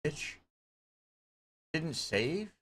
bitch. Didn't save?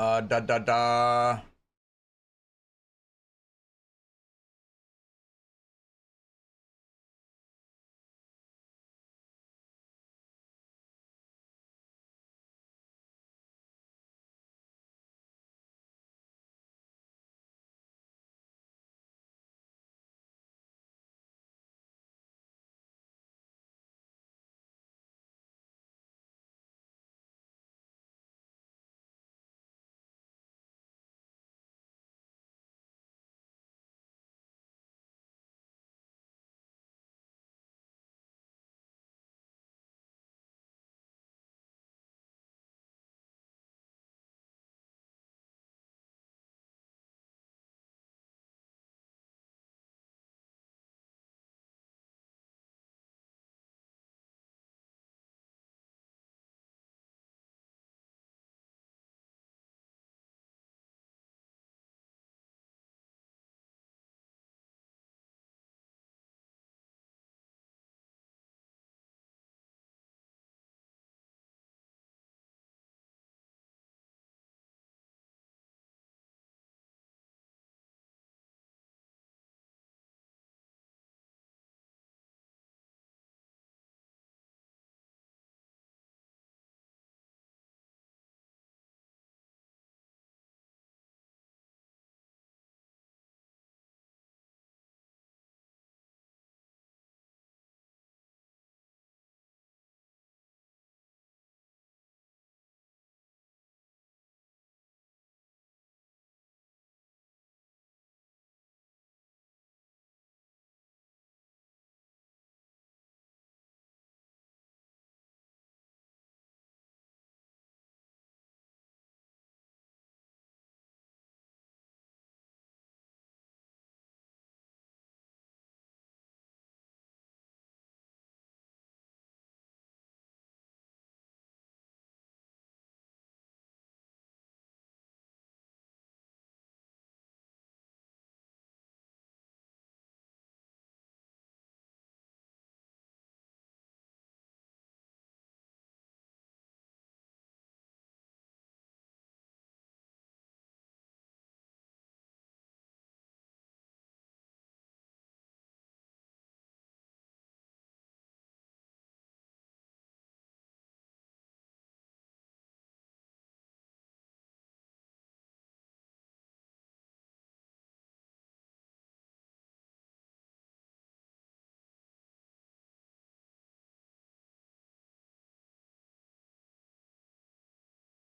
Da da da.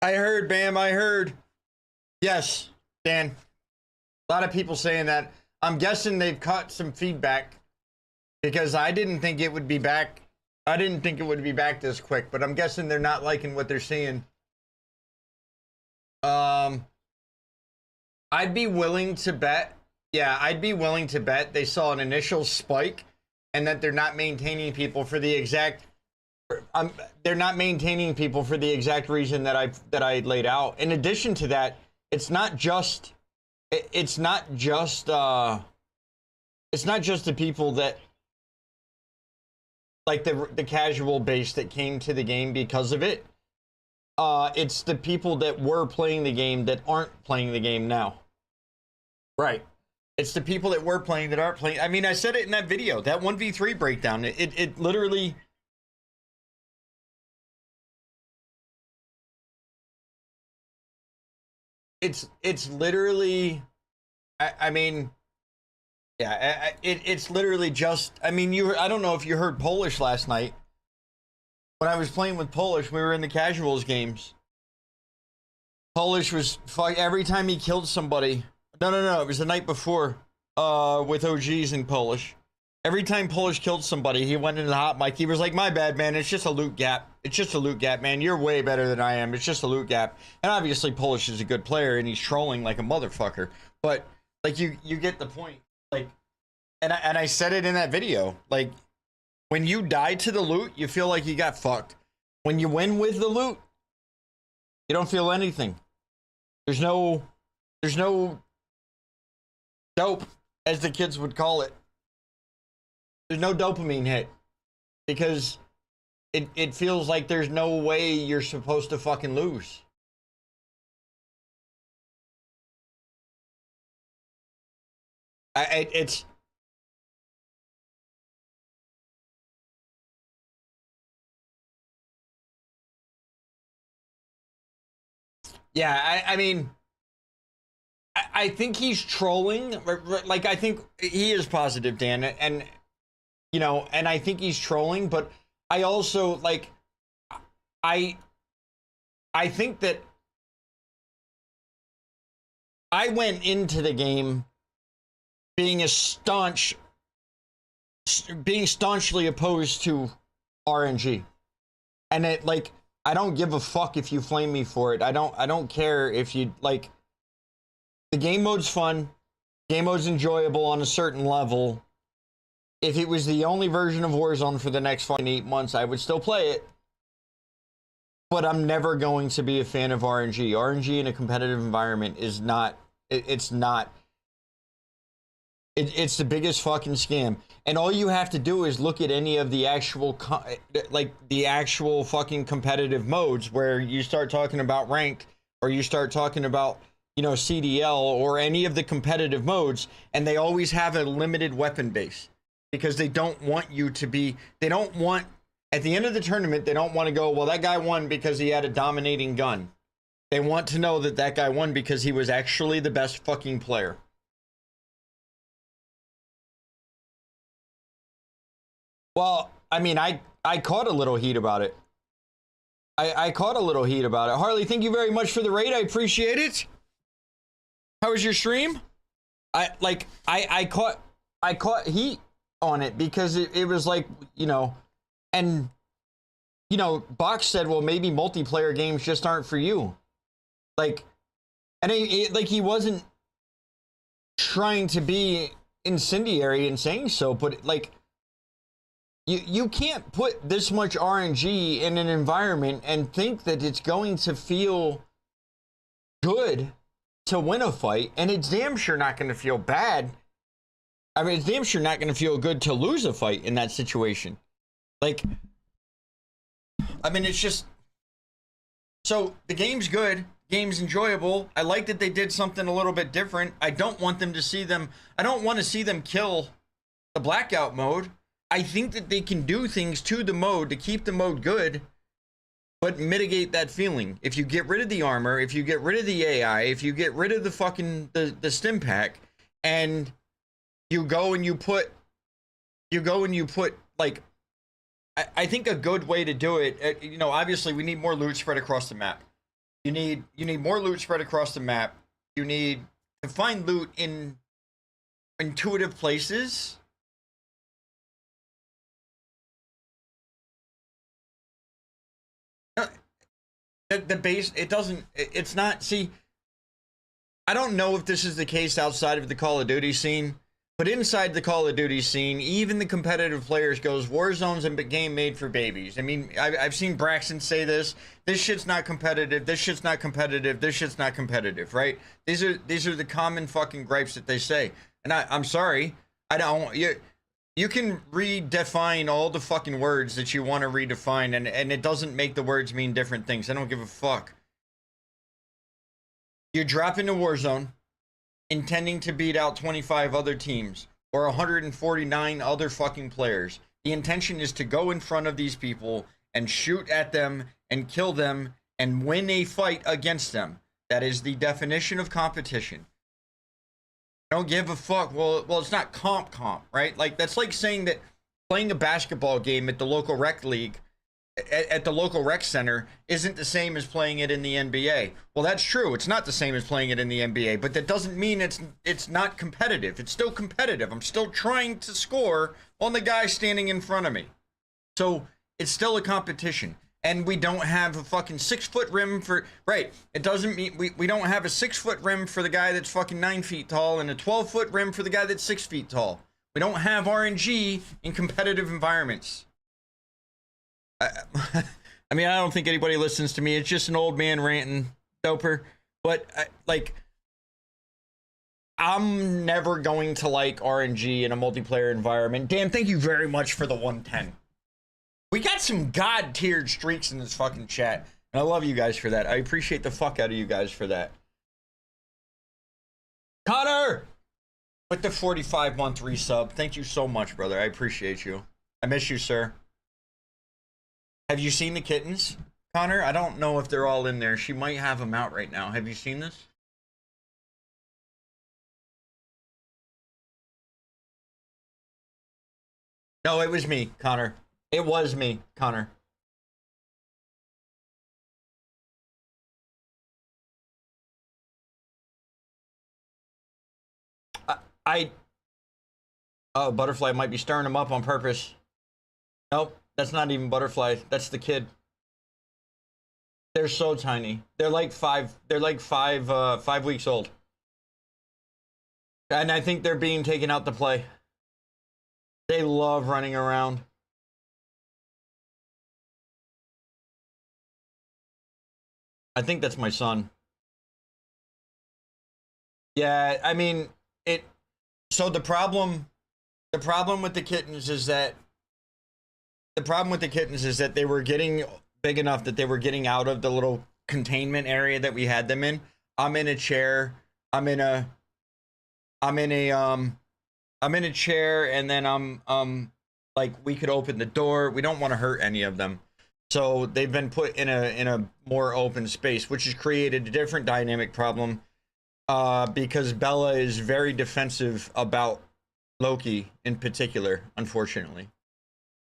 I heard, Bam, I heard. Yes, Dan. A lot of people saying that. I'm guessing they've caught some feedback because I didn't think it would be back. I didn't think it would be back this quick, but I'm guessing they're not liking what they're seeing. I'd be willing to bet. Yeah, I'd be willing to bet they saw an initial spike and that they're not maintaining people for the exact they're not maintaining people for the exact reason that I laid out. In addition to that, it's not just it's not just the people that like the casual base that came to the game because of it. It's the people that were playing the game that aren't playing the game now. Right. It's the people that were playing that aren't playing. I mean, I said it in that video, that 1v3 breakdown. It literally. It's literally. I mean, yeah. It's literally just. I mean, I don't know if you heard Polish last night. When I was playing with Polish, we were in the casuals games. Polish was every time he killed somebody. No. It was the night before with OGs in Polish. Every time Polish killed somebody, he went into the hot mic. He was like, my bad, man. It's just a loot gap. It's just a loot gap, man. You're way better than I am. It's just a loot gap. And obviously, Polish is a good player, and he's trolling like a motherfucker. But, like, you get the point. Like, and I said it in that video. Like, when you die to the loot, you feel like you got fucked. When you win with the loot, you don't feel anything. There's no dope, as the kids would call it. There's no dopamine hit because it feels like there's no way you're supposed to fucking lose. It's yeah. I mean. I think he's trolling. Like, I think he is positive, Dan, and you know, and I think he's trolling. But I also like, I think that I went into the game being staunchly opposed to RNG, and it like I don't give a fuck if you flame me for it. I don't care if you like. The game mode's fun. Game mode's enjoyable on a certain level. If it was the only version of Warzone for the next fucking 8 months, I would still play it. But I'm never going to be a fan of RNG. RNG in a competitive environment is not. It's not. It's the biggest fucking scam. And all you have to do is look at any of the actual, like the actual fucking competitive modes where you start talking about ranked or you start talking about, you know, CDL or any of the competitive modes, and they always have a limited weapon base because they don't want you to be, they don't want, at the end of the tournament, they don't want to go, well, that guy won because he had a dominating gun. They want to know that that guy won because he was actually the best fucking player. Well, I mean, I caught a little heat about it. I caught a little heat about it. Harley, thank you very much for the raid. I appreciate it. How was your stream? I caught heat on it because it was like, you know, and you know, Box said, well, maybe multiplayer games just aren't for you. Like, and like he wasn't trying to be incendiary in saying so, but like you can't put this much RNG in an environment and think that it's going to feel good to win a fight, and it's damn sure not going to feel bad. I mean, it's damn sure not going to feel good to lose a fight in that situation. Like, I mean, it's just, so the game's good, game's enjoyable. I like that they did something a little bit different. I don't want them to see them, I don't want to see them kill the blackout mode. I think that they can do things to the mode to keep the mode good, but mitigate that feeling. If you get rid of the armor, if you get rid of the AI, if you get rid of the fucking the stim pack, and you go and you put like, I think a good way to do it, you know, obviously we need more loot spread across the map. You need more loot spread across the map. You need to find loot in intuitive places. The base, it's not, see, I don't know if this is the case outside of the Call of Duty scene, But inside the Call of Duty scene, even the competitive players goes, Warzone's a game made for babies. I mean, I've seen Braxton say this. This shit's not competitive. This shit's not competitive. This shit's not competitive, right? These are the common fucking gripes that they say. And I'm sorry. I don't... You can redefine all the fucking words that you want to redefine, and it doesn't make the words mean different things. I don't give a fuck. You drop into Warzone intending to beat out 25 other teams or 149 other fucking players. The intention is to go in front of these people and shoot at them and kill them and win a fight against them. That is the definition of competition. Don't give a fuck. Well, it's not comp, right? Like, that's like saying that playing a basketball game at the local rec league, at the local rec center, isn't the same as playing it in the NBA. Well, that's true. It's not the same as playing it in the NBA, but that doesn't mean it's not competitive. It's still competitive. I'm still trying to score on the guy standing in front of me. So it's still a competition. And we don't have a fucking 6-foot rim for... Right. It doesn't mean... We don't have a 6-foot rim for the guy that's fucking 9 feet tall and a 12-foot rim for the guy that's 6 feet tall. We don't have RNG in competitive environments. I mean, I don't think anybody listens to me. It's just an old man ranting, doper. But, I'm never going to like RNG in a multiplayer environment. Dan, thank you very much for the 110. We got some god-tiered streaks in this fucking chat. And I love you guys for that. I appreciate the fuck out of you guys for that. Connor! With the 45-month resub. Thank you so much, brother. I appreciate you. I miss you, sir. Have you seen the kittens, Connor? I don't know if they're all in there. She might have them out right now. Have you seen this? No, it was me, Connor. It was me, Connor. Oh, Butterfly might be stirring them up on purpose. Nope, that's not even Butterfly. That's the kid. They're so tiny. They're like five weeks old. And I think they're being taken out to play. They love running around. I think that's my son. Yeah, I mean, so the problem with the kittens is that they were getting big enough that they were getting out of the little containment area that we had them in. I'm in a chair. I'm in a chair, and then I'm like, we could open the door. We don't want to hurt any of them. So they've been put in a more open space, which has created a different dynamic problem, because Bella is very defensive about Loki in particular, unfortunately.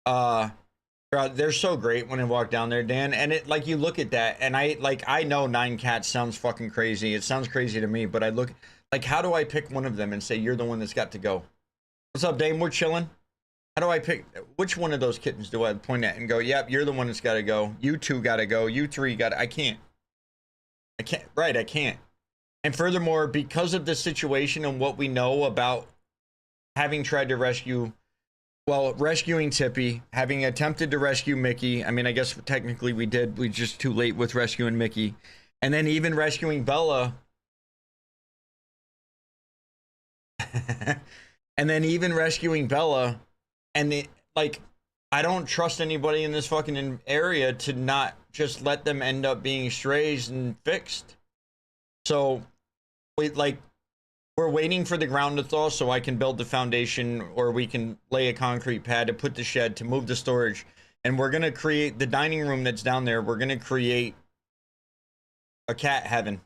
They're so great when I walk down there, Dan, and it, like, you look at that, and I know 9 cats sounds fucking crazy. It sounds crazy to me, but I look, like, how do I pick one of them and say, you're the one that's got to go? What's up, Dame? We're chilling. How do I pick, which one of those kittens do I point at and go, yep, you're the one that's got to go. You 2 got to go. You 3 got to, I can't. Right, I can't. And furthermore, because of the situation and what we know about having tried to rescuing Tippy, having attempted to rescue Mickey. I mean, I guess technically we did. We're just too late with rescuing Mickey. And then even rescuing Bella. And then even rescuing Bella. And like, I don't trust anybody in this fucking area to not just let them end up being strays and fixed. So, we're waiting for the ground to thaw so I can build the foundation, or we can lay a concrete pad to put the shed, to move the storage. And we're going to create the dining room that's down there. We're going to create a cat heaven.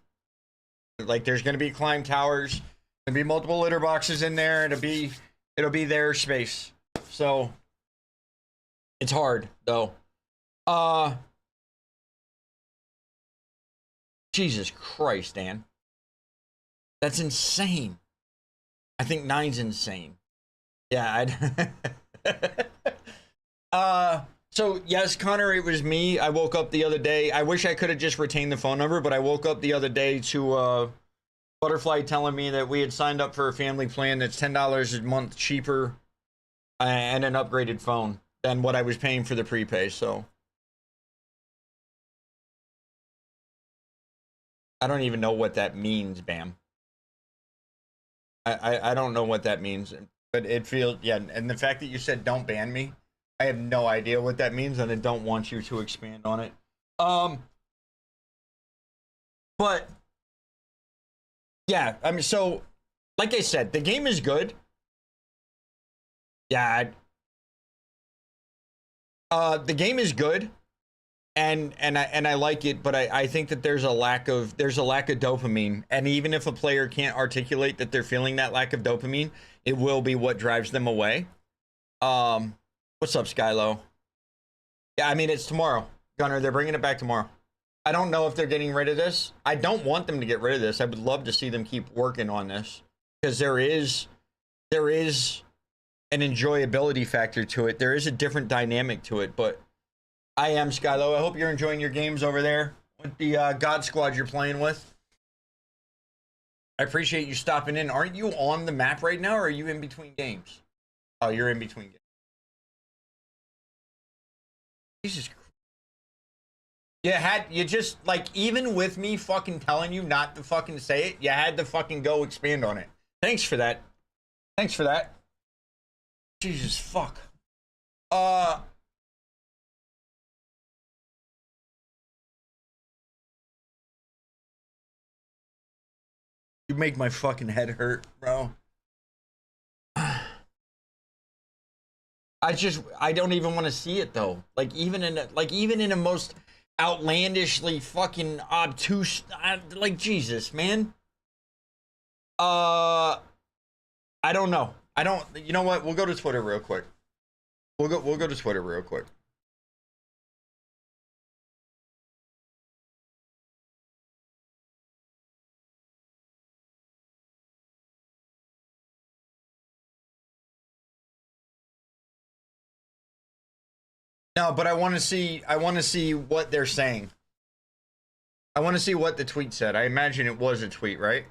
Like, there's going to be climb towers. There'll be multiple litter boxes in there. It'll be their space. So it's hard though. Jesus Christ, Dan. That's insane. I think 9's insane. Yeah, so yes, Connor, it was me. I woke up the other day. I wish I could have just retained the phone number, but I woke up the other day to Butterfly telling me that we had signed up for a family plan that's $10 a month cheaper and an upgraded phone than what I was paying for the prepay. So I don't even know what that means, Bam. I don't know what that means, but it feels, yeah. And the fact that you said don't ban me, I have no idea what that means, and I don't want you to expand on it. But yeah, I mean, so like I said, the game is good. Yeah. The game is good, and I like it, but I think that there's a lack of dopamine, and even if a player can't articulate that they're feeling that lack of dopamine, it will be what drives them away. What's up, Skylo? Yeah, I mean, it's tomorrow, Gunner. They're bringing it back tomorrow. I don't know if they're getting rid of this. I don't want them to get rid of this. I would love to see them keep working on this, because there is an enjoyability factor to it. There is a different dynamic to it, but I am Skylo. I hope you're enjoying your games over there with the God Squad you're playing with. I appreciate you stopping in. Aren't you on the map right now, or are you in between games? Oh, you're in between games. Jesus Christ. You just, like, even with me fucking telling you not to fucking say it, you had to fucking go expand on it. Thanks for that. Thanks for that. Jesus fuck. You make my fucking head hurt, bro. I don't even want to see it though. Like even in a most outlandishly fucking obtuse, like Jesus, man. I don't know. You know what? We'll go to Twitter real quick. We'll go to Twitter real quick. No, but I want to see what they're saying. I want to see what the tweet said. I imagine it was a tweet, right?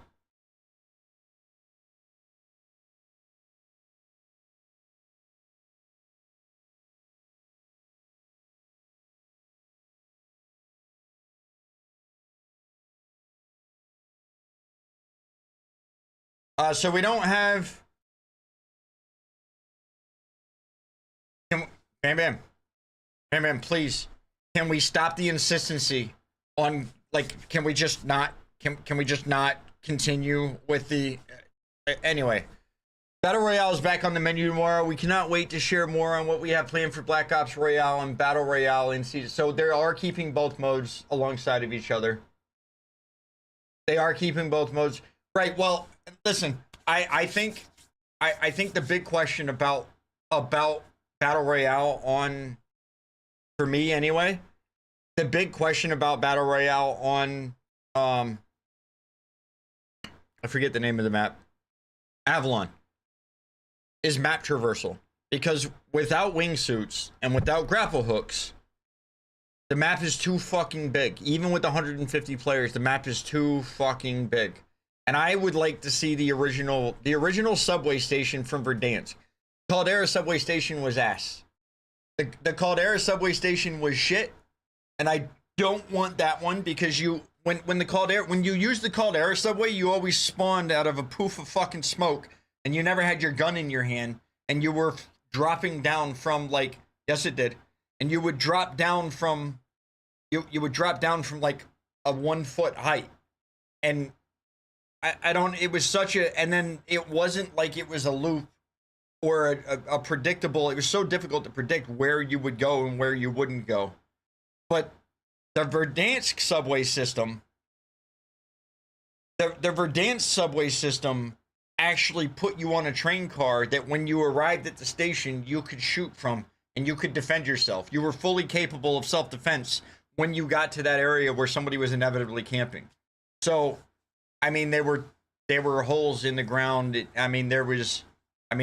So we don't have. Bam Bam. Bam Bam, please. Can we stop the insistency on, like, can we just not continue with the anyway. Battle Royale is back on the menu tomorrow. We cannot wait to share more on what we have planned for Black Ops Royale and Battle Royale in season. So they are keeping both modes alongside of each other. They are keeping both modes. Right. Well, listen, I think the big question about Battle Royale on, for me anyway, the big question about Battle Royale on I forget the name of the map, Avalon, is map traversal. Because without wingsuits and without grapple hooks, the map is too fucking big. Even with 150 players, the map is too fucking big. And I would like to see the original subway station from Verdansk. Caldera subway station was ass. The Caldera subway station was shit, and I don't want that one, because when you use the Caldera subway, you always spawned out of a poof of fucking smoke, and you never had your gun in your hand, and you were dropping down from, like, yes it did, and you would drop down from you would drop down from like a 1 foot height, and I don't, it was such a, and then it wasn't like it was a loop or a predictable, it was so difficult to predict where you would go and where you wouldn't go. But the Verdansk subway system, the Verdansk subway system actually put you on a train car that when you arrived at the station, you could shoot from and you could defend yourself. You were fully capable of self-defense when you got to that area where somebody was inevitably camping. So, I mean, there were holes in the ground. I there was, I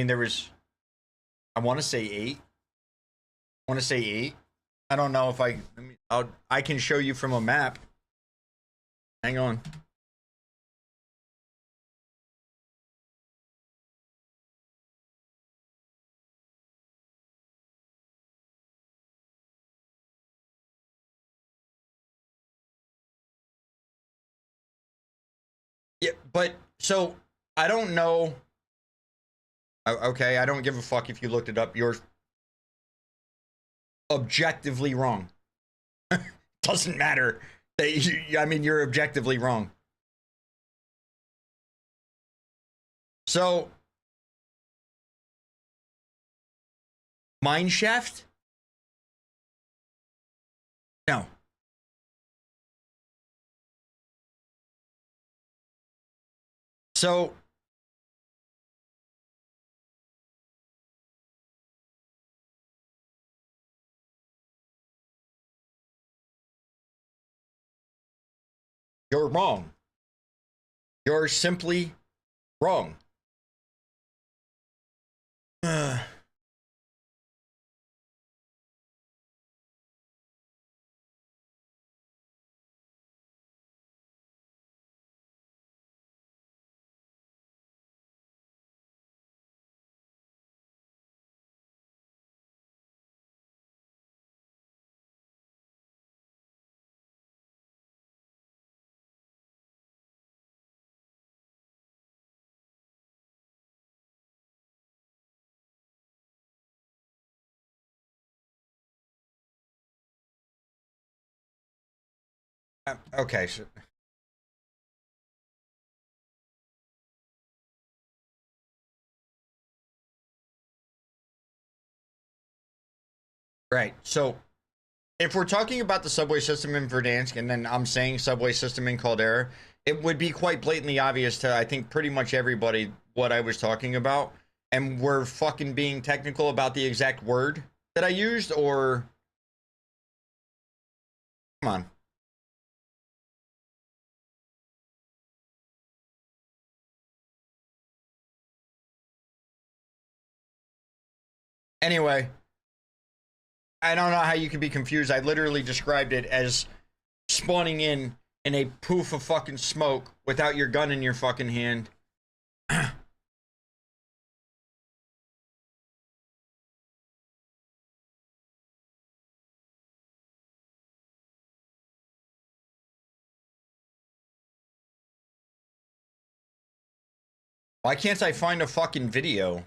want to say 8. I don't know if I can show you from a map. Hang on. but so I don't know. Okay, I don't give a fuck if you looked it up. You're objectively wrong. Doesn't matter. I mean, you're objectively wrong. So, mine shaft? No. So, you're wrong. You're simply wrong. Okay. So, right. So, if we're talking about the subway system in Verdansk, and then I'm saying subway system in Caldera, it would be quite blatantly obvious to, I think, pretty much everybody what I was talking about. And we're fucking being technical about the exact word that I used, or... Come on. Anyway, I don't know how you can be confused. I literally described it as spawning in a poof of fucking smoke without your gun in your fucking hand. Why can't I find a fucking video?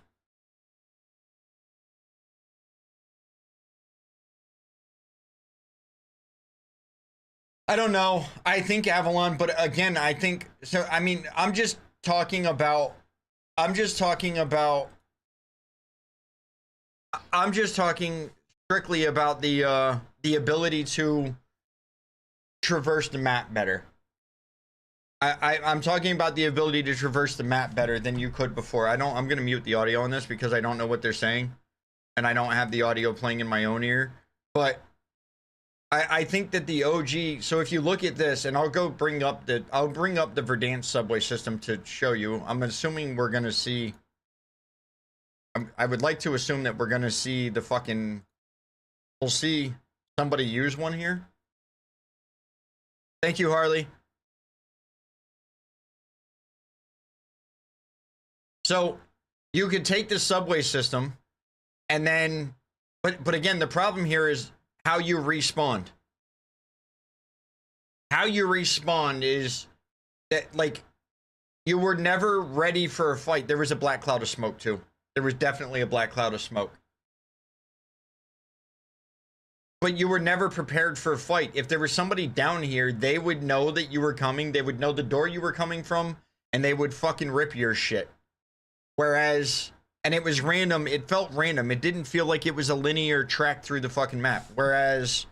I don't know. I think Avalon, but again, I think so. I mean, I'm just talking about strictly about the ability to traverse the map better. I'm talking about the ability to traverse the map better than you could before. I'm gonna mute the audio on this because I don't know what they're saying, and I don't have the audio playing in my own ear. But I think that the OG, so if you look at this, and I'll bring up the Verdansk subway system to show you. I'm assuming we're gonna see, I would like to assume that we're gonna see the fucking, we'll see somebody use one here. Thank you, Harley. So you could take the subway system and then, but again, the problem here is how you respawn. How you respawn is that, like, you were never ready for a fight. There was a black cloud of smoke too. There was definitely a black cloud of smoke. But you were never prepared for a fight. If there was somebody down here, they would know that you were coming. They would know the door you were coming from, and they would fucking rip your shit. Whereas, and it was random. It felt random. It didn't feel like it was a linear track through the fucking map. Whereas,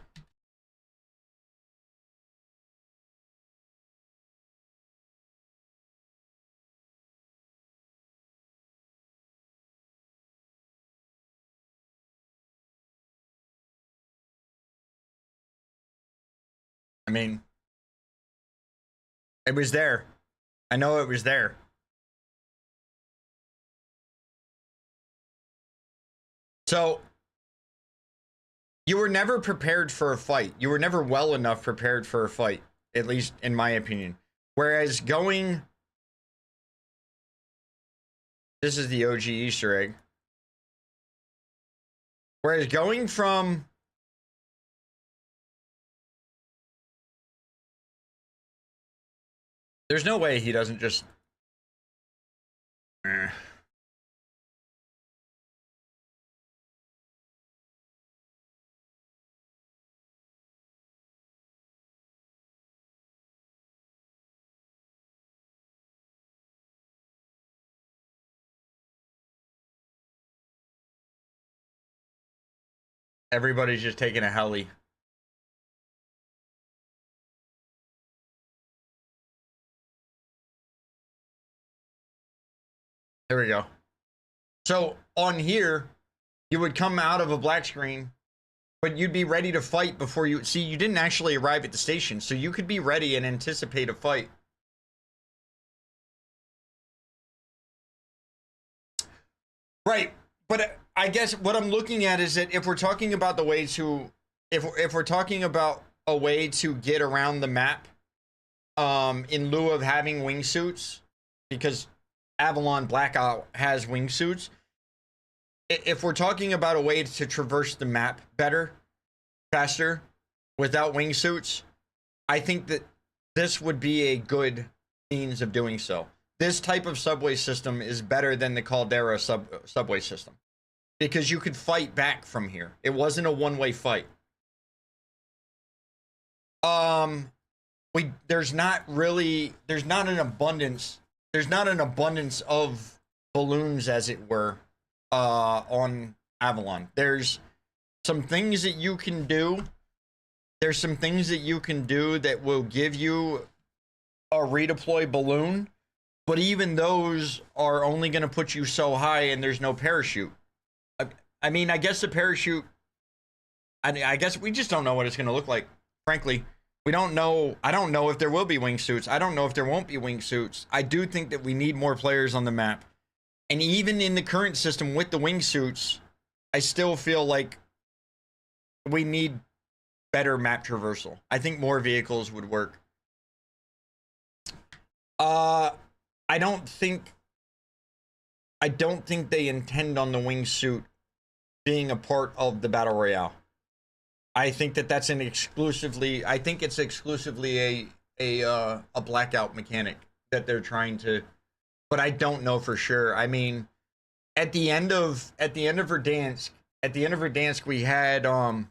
I mean, it was there. I know it was there. So, you were never prepared for a fight. You were never well enough prepared for a fight, at least in my opinion. Whereas going, this is the OG Easter egg. Whereas going from, there's no way he doesn't just Everybody's just taking a heli. There we go. So on here, you would come out of a black screen, but you'd be ready to fight before you see. You didn't actually arrive at the station, so you could be ready and anticipate a fight. Right, but I guess what I'm looking at is that if we're talking about the way to, if we're talking about a way to get around the map, in lieu of having wingsuits, because Avalon Blackout has wingsuits. If we're talking about a way to traverse the map better, faster, without wingsuits, I think that this would be a good means of doing so. This type of subway system is better than the Caldera subway system because you could fight back from here. It wasn't a one-way fight. There's not an abundance of balloons, as it were, on Avalon. There's some things that you can do. There's some things that you can do that will give you a redeploy balloon, but even those are only going to put you so high, and there's no parachute. I mean, I guess the parachute, I guess we just don't know what it's going to look like, frankly. We don't know. I don't know if there will be wingsuits. I don't know if there won't be wingsuits. I do think that we need more players on the map. And even in the current system with the wingsuits, I still feel like we need better map traversal. I think more vehicles would work. I don't think they intend on the wingsuit being a part of the battle royale. I think that that's an exclusively. I think it's exclusively a blackout mechanic that they're trying to, but I don't know for sure. I mean, at the end of Verdansk, we had well,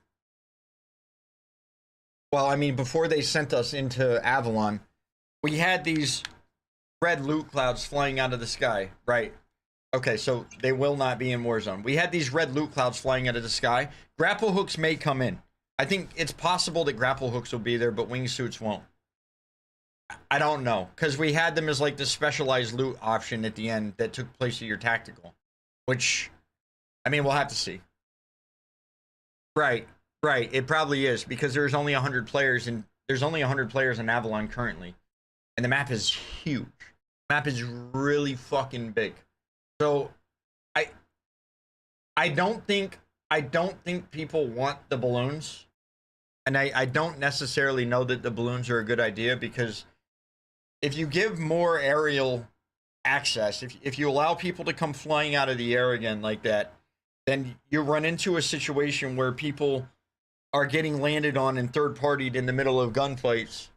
I mean, before they sent us into Avalon, we had these red loot clouds flying out of the sky, right? Okay, so they will not be in Warzone. We had these red loot clouds flying out of the sky. Grapple hooks may come in. I think it's possible that grapple hooks will be there, but wingsuits won't. I don't know, because we had them as like the specialized loot option at the end that took place of your tactical, which, I mean, we'll have to see. Right, right. It probably is because there's only 100 players and there's only 100 players in Avalon currently, and the map is huge. The map is really fucking big. So, I don't think people want the balloons, and I don't necessarily know that the balloons are a good idea, because if you give more aerial access, if you allow people to come flying out of the air again like that, then you run into a situation where people are getting landed on and third-partied in the middle of gunfights.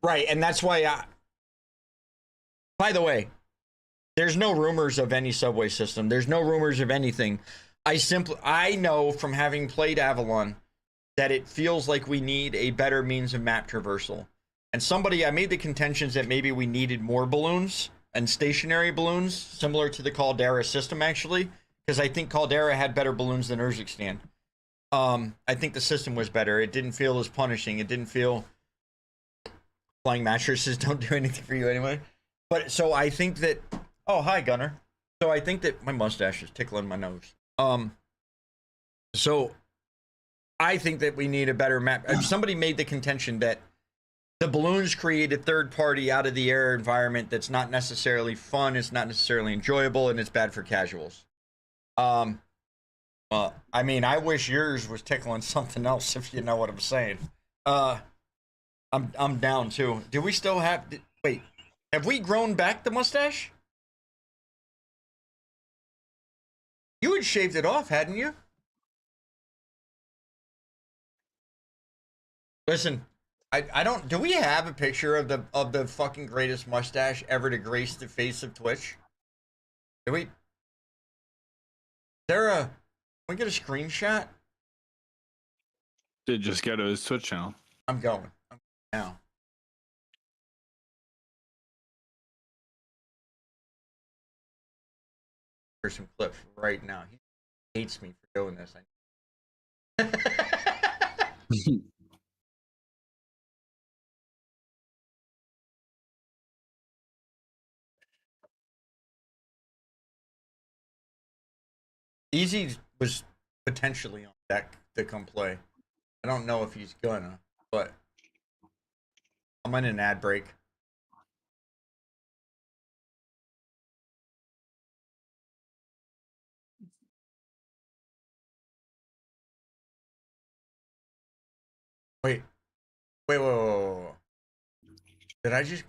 Right, and that's why by the way, there's no rumors of any subway system. There's no rumors of anything. I know from having played Avalon that it feels like we need a better means of map traversal. And I made the contentions that maybe we needed more balloons and stationary balloons, similar to the Caldera system, actually, because I think Caldera had better balloons than Urzikstan. I think the system was better. It didn't feel as punishing. It didn't feel... Flying mattresses don't do anything for you anyway. But so I think that... Oh, hi, Gunner. So I think that my mustache is tickling my nose. So I think that we need a better map. Somebody made the contention that the balloons create a third party out of the air environment that's not necessarily fun, it's not necessarily enjoyable, and it's bad for casuals. Well, I mean, I wish yours was tickling something else, if you know what I'm saying. I'm down too. Do we still have... Wait, have we grown back the mustache? You had shaved it off, hadn't you? Listen, I don't... Do we have a picture of the fucking greatest mustache ever to grace the face of Twitch? Do we... Can we get a screenshot? Did just go to his Twitch channel. I'm going now. There's some clips right now. hates me for doing this. Easy was potentially on deck to come play. I don't know if he's gonna, but I'm in an ad break. Wait. Did I just?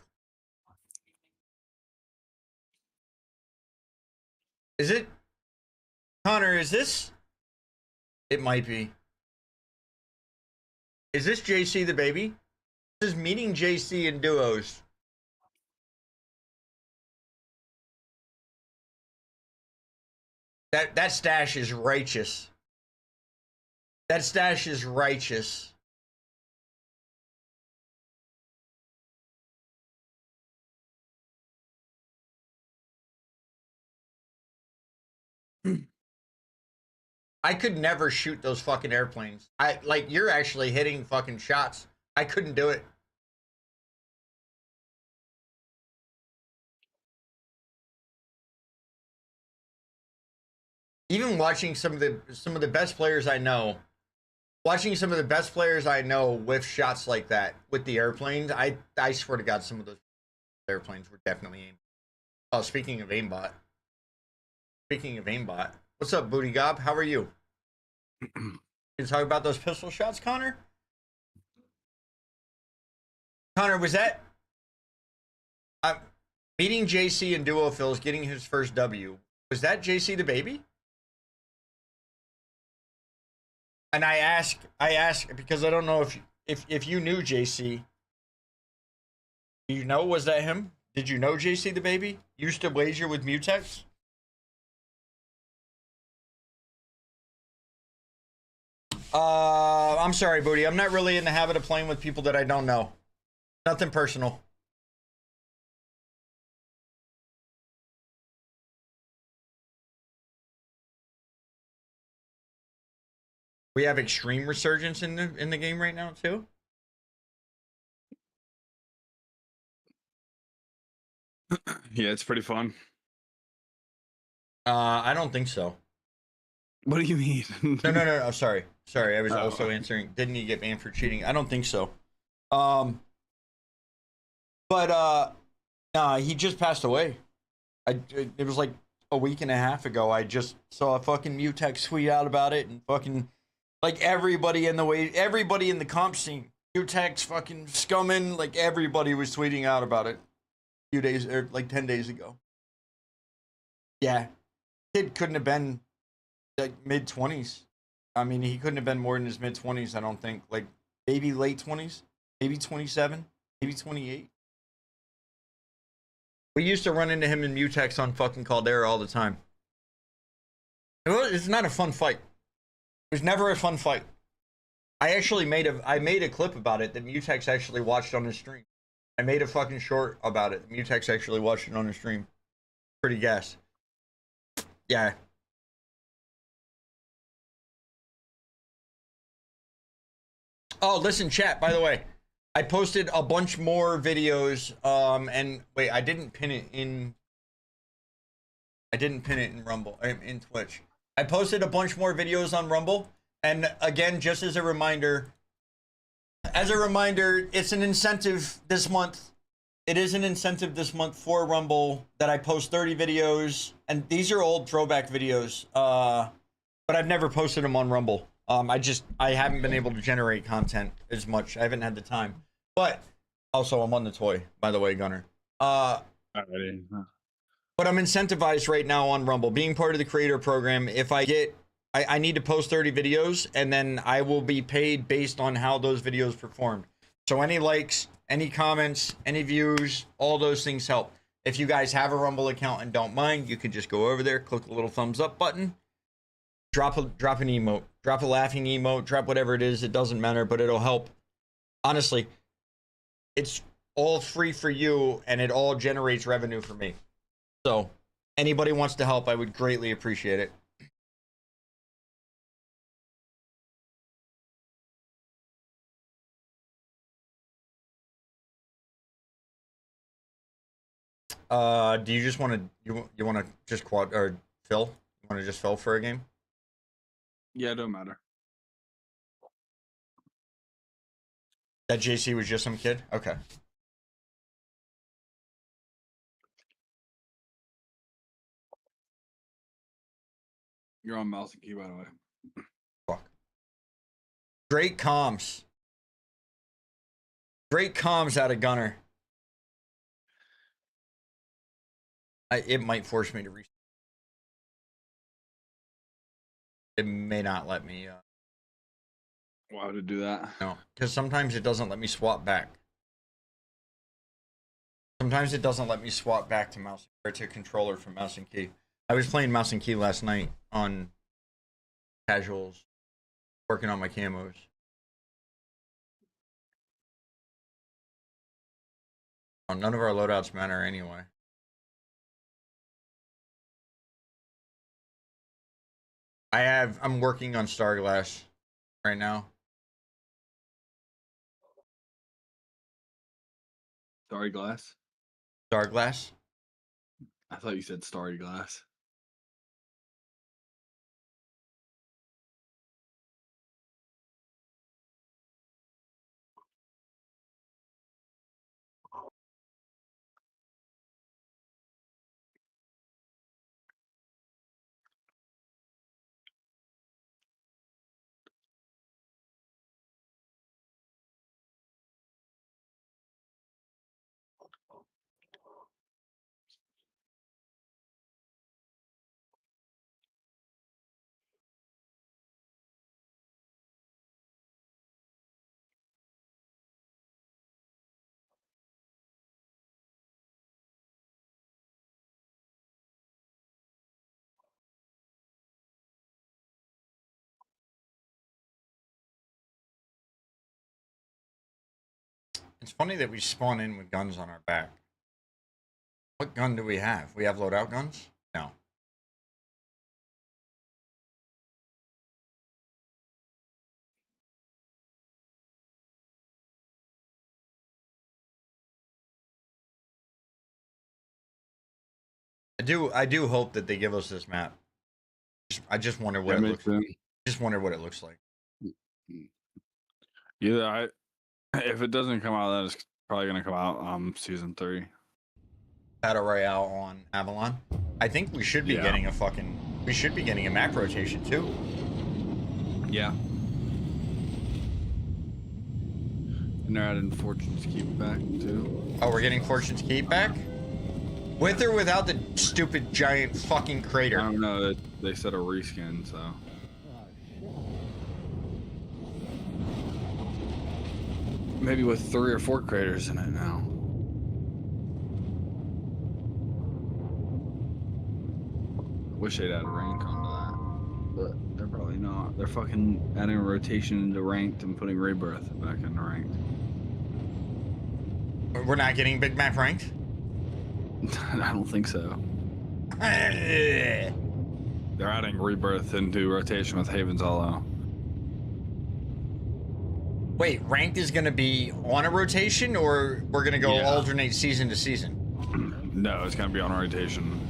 Is it? Connor, is this? It might be. Is this JC the baby? This is meeting JC in duos. That stash is righteous. That stash is righteous. I could never shoot those fucking airplanes. You're actually hitting fucking shots. I couldn't do it. Even watching some of the best players I know, with shots like that with the airplanes, I swear to God, some of those airplanes were definitely aimed. Oh, speaking of aimbot. What's up, Booty Gob? How are you? You talk about those pistol shots, Connor? Connor, was that meeting JC and Duo Phil's getting his first W? Was that JC the baby? And I ask because I don't know if you knew JC. Do you know, was that him? Did you know JC the baby? Used to wager with Mutex? I'm sorry, Booty. I'm not really in the habit of playing with people that I don't know. Nothing personal. We have extreme resurgence in the game right now too. Yeah, it's pretty fun. I don't think so. What do you mean? No. Sorry. I was also answering. Didn't he get banned for cheating? I don't think so. But nah, he just passed away. It was like a week and a half ago. I just saw a fucking Mutex tweet out about it, and fucking like everybody in the comp scene, Mutex fucking scumming, like everybody was tweeting out about it. A few days or like 10 days ago. Yeah, kid couldn't have been like mid-20s. I mean, he couldn't have been more in his mid-20s, I don't think. Like, maybe late 20s, maybe 27, maybe 28. We used to run into him in Mutex on fucking Caldera all the time. It's not a fun fight. It was never a fun fight. I made a clip about it that Mutex actually watched on his stream. I made a fucking short about it. Mutex actually watched it on his stream. Pretty gas. Yeah. Oh, listen, chat, by the way. I posted a bunch more videos, and wait, I didn't pin it in Rumble, in Twitch. I posted a bunch more videos on Rumble, and again, just as a reminder, it's an incentive this month. It is an incentive this month for Rumble that I post 30 videos, and these are old throwback videos, but I've never posted them on Rumble. I haven't been able to generate content as much. I haven't had the time. But also, I'm on the toy, by the way, Gunner. But I'm incentivized right now on Rumble, being part of the creator program. If I need to post 30 videos, and then I will be paid based on how those videos performed. So any likes, any comments, any views, all those things help. If you guys have a Rumble account and don't mind, you can just go over there, click the little thumbs up button, drop an emote, drop a laughing emote, drop whatever it is. It doesn't matter, but it'll help. Honestly, it's all free for you, and it all generates revenue for me. So anybody wants to help, I would greatly appreciate it. Do you just want to you want to just quad or fill? You want to just fill for a game? Yeah, it don't matter. That JC was just some kid. Okay. You're on mouse and key, by the way. Fuck. Drake comms. Drake comms out of gunner. It might force me to restart. It may not let me. Why would it do that? No, because sometimes it doesn't let me swap back. Sometimes it doesn't let me swap back to mouse or to controller from mouse and key. I was playing mouse and key last night on casuals, working on my camos. Oh, none of our loadouts matter anyway. I'm working on Starglass right now. Starry glass? Starglass? I thought you said starry glass. It's funny that we spawn in with guns on our back. What gun do we have? We have loadout guns? No. I do hope that they give us this map. I just wonder what it looks like. Just wonder what it looks like. Yeah, if it doesn't come out, then it's probably gonna come out season 3. Battle Royale on Avalon. I think we should be getting a map rotation too. Yeah. And they're adding Fortune's Keep back too. Oh, we're getting Fortune's Keep back? With or without the stupid giant fucking crater? I don't know. They said a reskin, so. Maybe with 3 or 4 craters in it now. Wish they'd add rank onto that. But they're probably not. They're fucking adding a rotation into ranked and putting rebirth back into ranked. We're not getting big map ranked? I don't think so. They're adding rebirth into rotation with Haven's Hollow. Wait, ranked is going to be on a rotation, or we're going to go alternate season to season? No, it's going to be on rotation.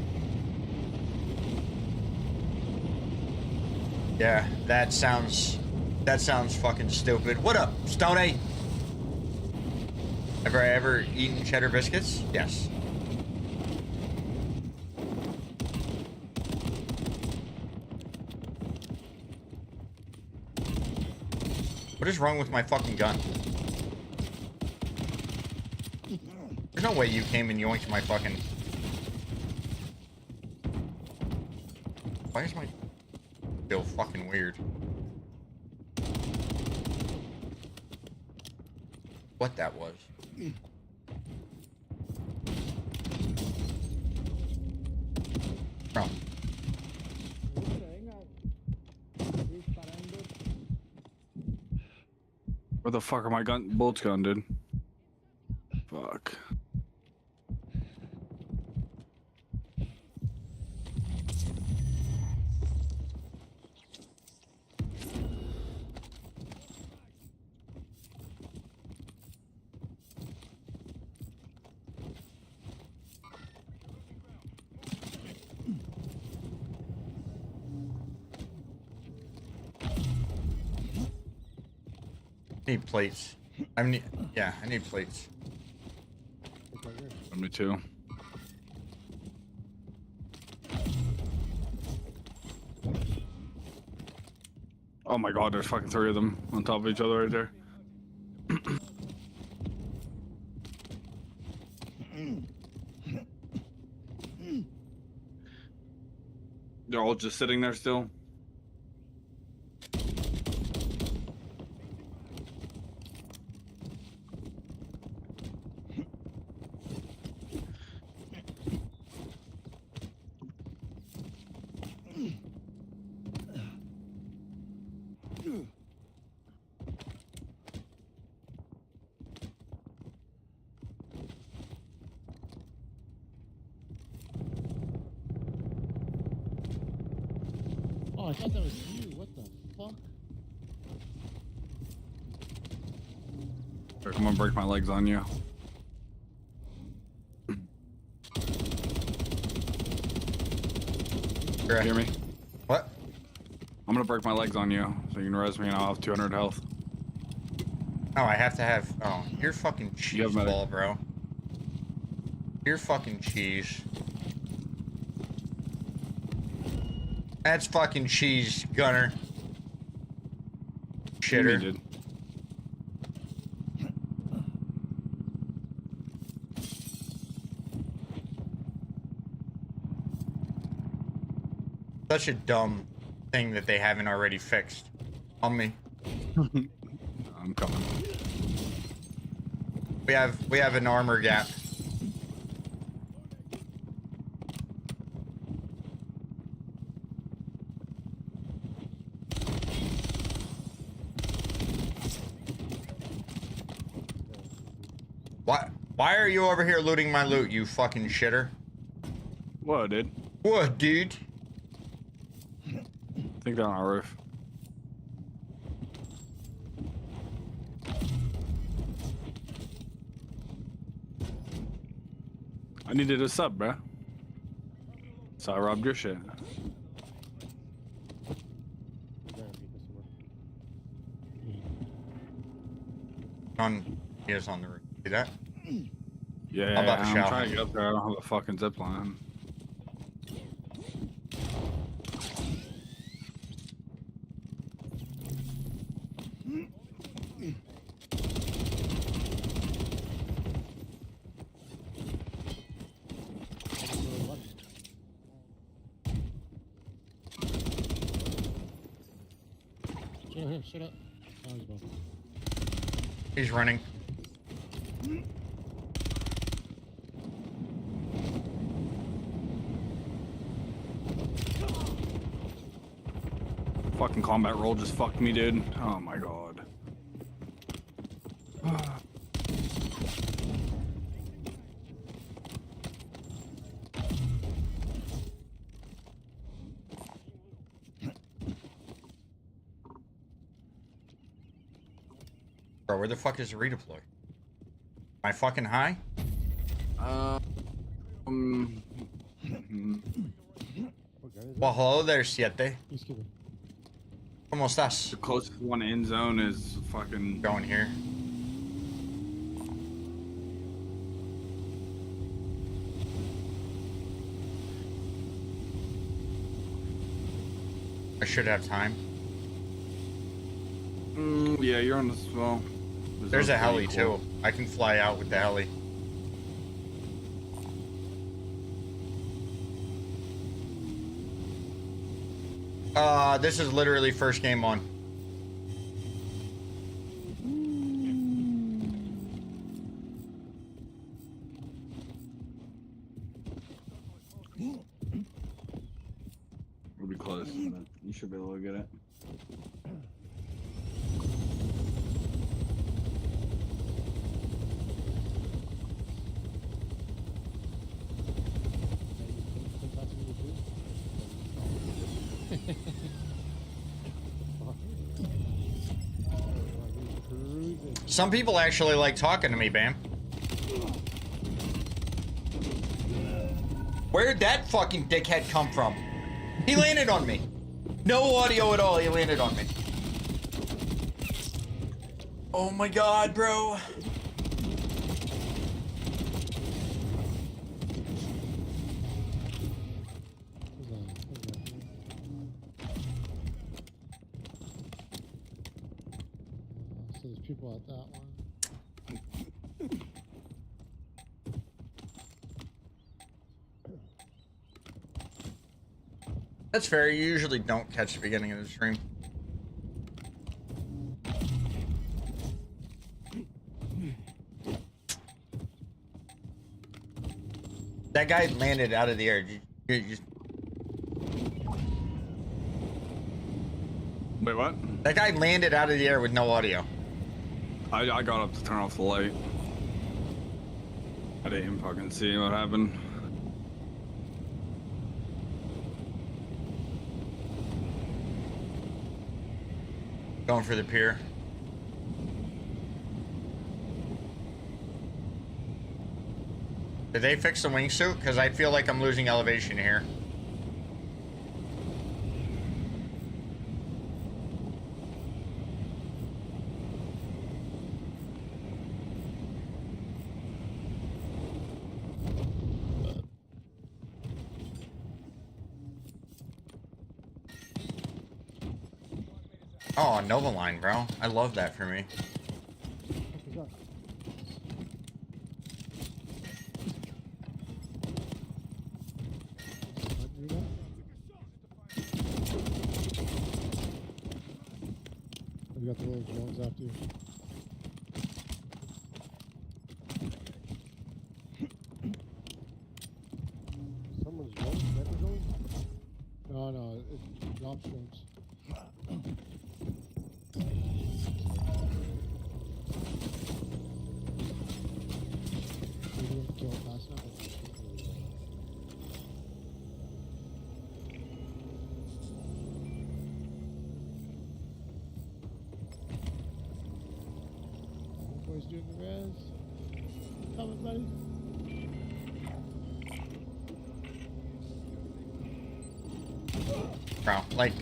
Yeah, that sounds fucking stupid. What up, Stoney? Have I ever eaten cheddar biscuits? Yes. What is wrong with my fucking gun? There's no way you came and yoinked my fucking... Why is my... feel fucking weird? What that was. Bro. Where the fuck are my bullets going, dude? Fuck. Need plates. Yeah, I need plates. Me too. Oh my god, there's fucking 3 of them on top of each other right there. They're all just sitting there still. Oh, I thought that was you. What the fuck? Here, come on, break my legs on you. Sure. Hear me? What? I'm gonna break my legs on you so you can res me and I'll have 200 health. Oh, I have to have. Oh, you're fucking cheese have medic. ball, bro. You're fucking cheese. That's fucking cheese, Gunner. Shitter. Dude. Such a dumb thing that they haven't already fixed. On me. I'm coming. We have an armor gap. Why are you over here looting my loot, you fucking shitter? What, dude? What, dude? I think they're on our roof. I needed a sub, bruh. So I robbed your shit. He is on the roof. See that? Yeah, I'm about to I'm shout. trying to get up there. I don't have a fucking zip line. Shut up. Oh, he's gone. He's running. Fucking combat roll just fucked me, dude. Oh my god. Bro, where the fuck is the redeploy? Am I fucking high? Well, hello there, Siete. He's kidding. ¿Cómo estás? The closest one in zone is fucking. Going here. I should have time. Yeah, you're on the well. There's a heli too. I can fly out with the heli. This is literally first game on. We'll be close. But you should be able to get it. Some people actually like talking to me, Bam. Where'd that fucking dickhead come from? He landed on me. No audio at all, he landed on me. Oh my god, bro. Who's that? Who's that here? So there's people at that one. That's fair. You usually don't catch the beginning of the stream. That guy landed out of the air. You- Wait, what? that guy landed out of the air with no audio. I got up to turn off the light. I didn't fucking see what happened. Going for the pier. Did they fix the wingsuit? Because I feel like I'm losing elevation here. Oh, Nova Line, bro. I love that for me. What's up? What, you got? Oh, you got the little drones after you. Someone's drone? Sniper drone? No, no, it's drop drones. We didn't kill it fast enough. Boys doing the res. Coming, buddy. Bro, like...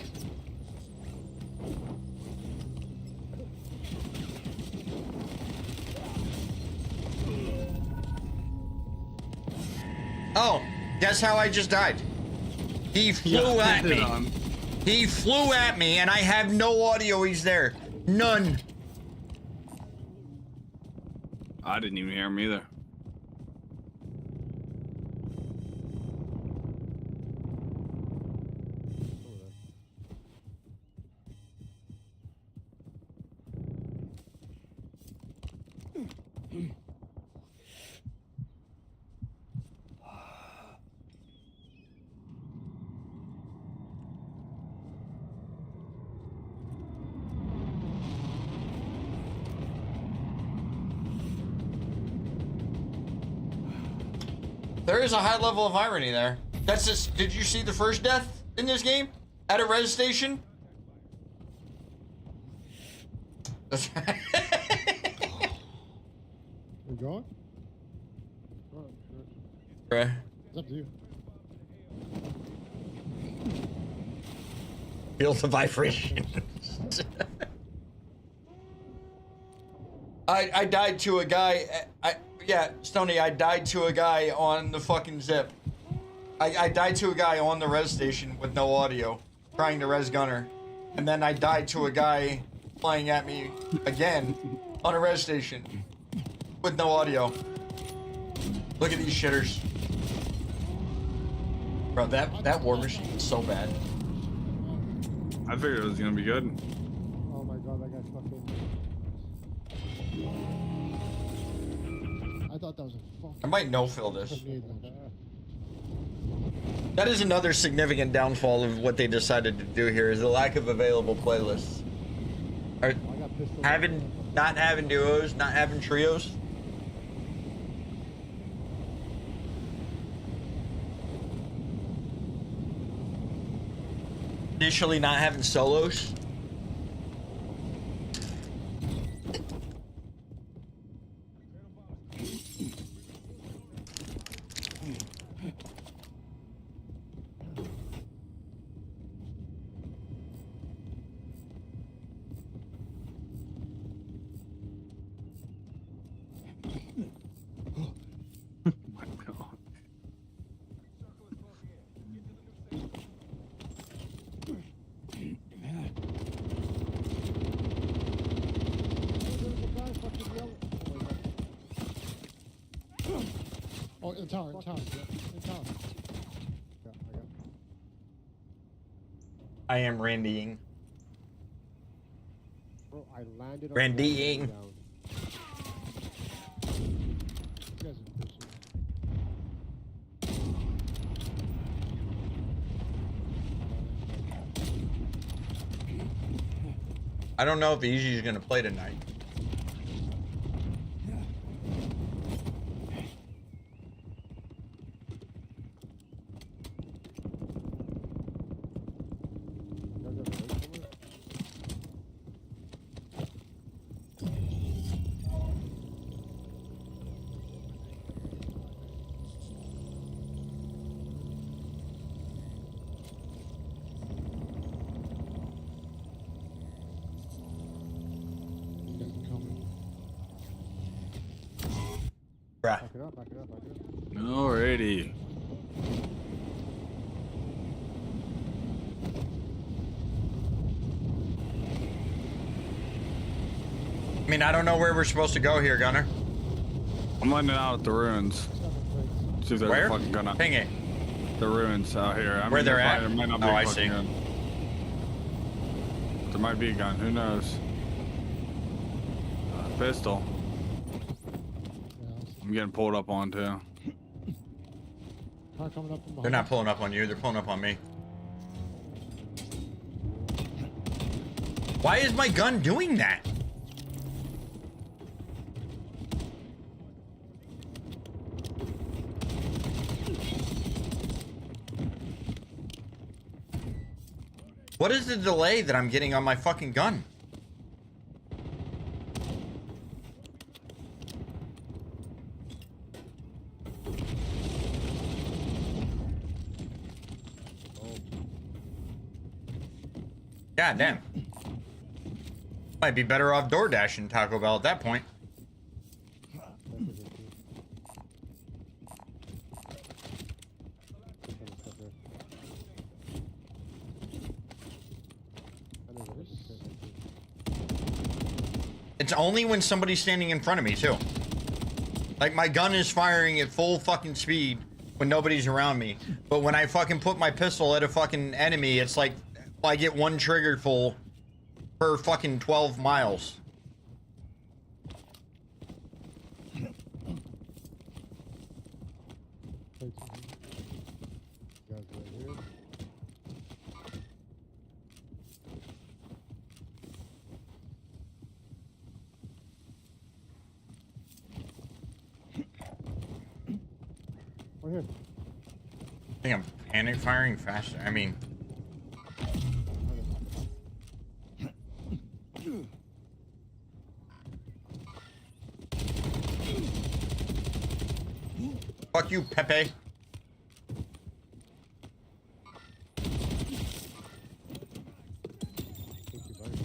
Oh, guess how I just died? He flew at me. He flew at me and I have no audio. He's there. None. I didn't even hear him either. There is a high level of irony there. That's just, did you see the first death in this game? At a res station? That's right. We going? Oh, sure. Bruh. It's up to you. Feel the vibration. I died to a guy. Yeah, Stoney, I died to a guy on the fucking zip. I died to a guy on the res station with no audio, trying to res gunner. And then I died to a guy flying at me again on a res station with no audio. Look at these shitters. Bro, that war machine is so bad. I figured it was gonna be good. Oh my god, that guy fucking. I thought that was a fucking. I might no-fill this. grenade launcher. That is another significant downfall of what they decided to do here is the lack of available playlists. Or I got pistol. not having duos, not having trios. Initially not having solos. Oh my god. Oh, in tower, in tower, yeah, in tower. Yeah, I got. I am Randying. Bro, I landed on Randying. the down. You guys are pushing. I don't know if Easy's gonna play tonight. You guys have a race somewhere? You guys are coming. Bruh. Back it up, back it up, back it up. Alrighty. I mean, I don't know where we're supposed to go here, Gunner. I'm landing out at the ruins. 7 plates. See if there's Where? a fucking gun out. Ping it. The ruins out here. I Where mean, they're there at? There might not be Oh, a I fucking see. gun. There might be a gun. Who knows? Pistol. Yeah, I see. I'm getting pulled up on too. Car coming up from behind. They're not pulling up on you. They're pulling up on me. Why is my gun doing that? What is the delay that I'm getting on my fucking gun? God damn. Might be better off door dashing Taco Bell at that point. It's only when somebody's standing in front of me, too. Like, my gun is firing at full fucking speed when nobody's around me. But when I fucking put my pistol at a fucking enemy, it's like I get one trigger full per fucking 12 miles. Guys right here. Right here. I think I'm panic firing faster. I mean, fuck you, Pepe. Thank you very much.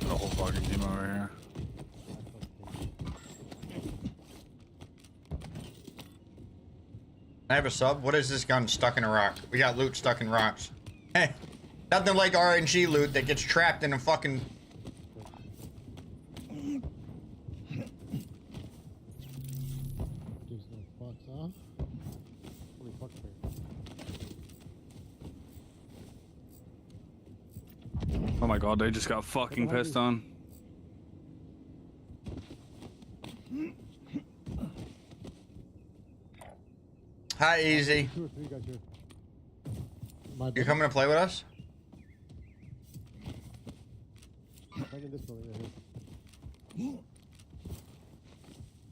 The whole fucking team over here. I have a sub. What is this gun stuck in a rock? We got loot stuck in rocks. Hey, nothing like RNG loot that gets trapped in a fucking. Gives no fucks, huh? Holy fuck, man. Oh my god, they just got fucking pissed on. Hi, easy. 2 or 3 guys here. My You bad. coming to play with us? Right in this building right here.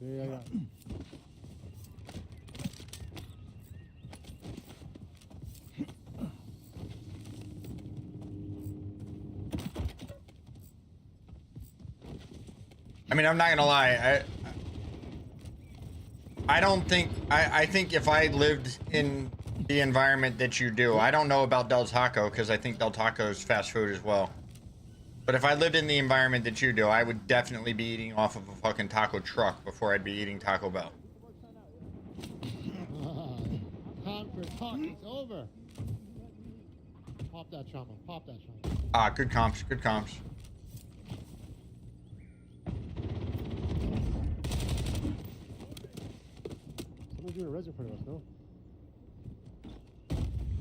Yeah. I mean, I'm not gonna lie. I don't think I think if I lived in the environment that you do. I don't know about Del Taco because I think Del Taco is fast food as well. But if I lived in the environment that you do, I would definitely be eating off of a fucking taco truck before I'd be eating Taco Bell. Time for talk is over. Pop that trauma. Pop that trauma. Ah, good comps. Good comps. Someone's doing a res in front of us, no?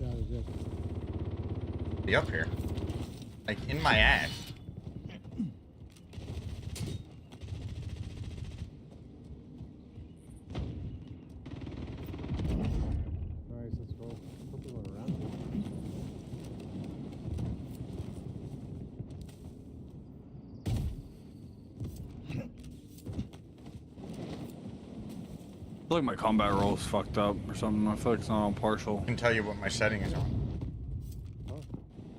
Yeah, they did. Be up here. Like, in my ass. Nice, let's go. Hope we went around. I feel like my combat roll is fucked up or something. I feel like it's not on partial. I can tell you what my setting is on.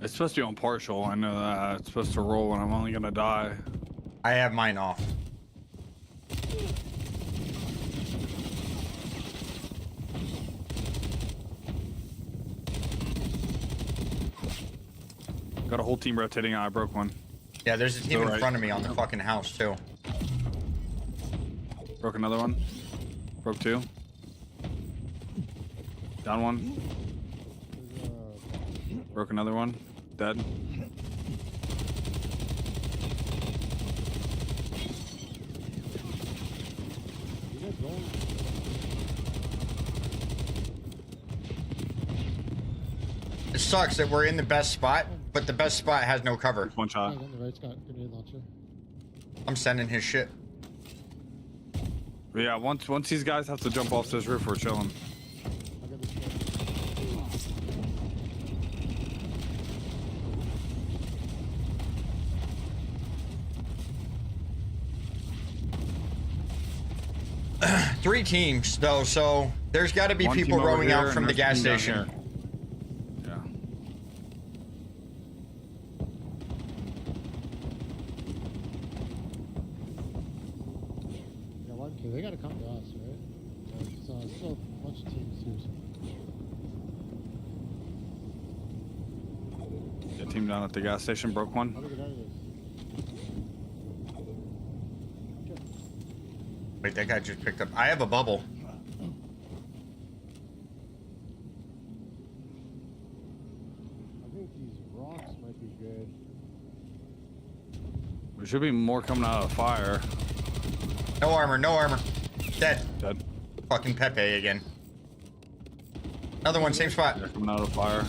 It's supposed to be on partial. I know that. It's supposed to roll when I'm only gonna die. I have mine off. Got a whole team rotating. I broke one. Yeah, there's a team in Right. front of me on the fucking house, too. Broke another one. Broke two. Down one. There's, Broke another one. Dead. you guys going? It sucks that we're in the best spot, but the best spot has no cover. One shot. Guys on the right's got grenade launcher. I'm sending his shit. But yeah, once these guys have to jump off this roof, we're chilling. I got this one. Three teams, though, so there's got to be One people team over rowing here out and from the there's gas a team down station. here. Yeah. Yeah, one. Okay, they gotta come to us, right? So still a bunch of teams here. So. Yeah, team down at the gas station broke How one. do we get out of this? Okay. Wait, that guy just picked up. I have a bubble. I think these rocks might be good. There should be more coming out of the fire. No armor, no armor. Dead. Dead. Fucking Pepe again. Another one, same spot. They're coming out of the fire.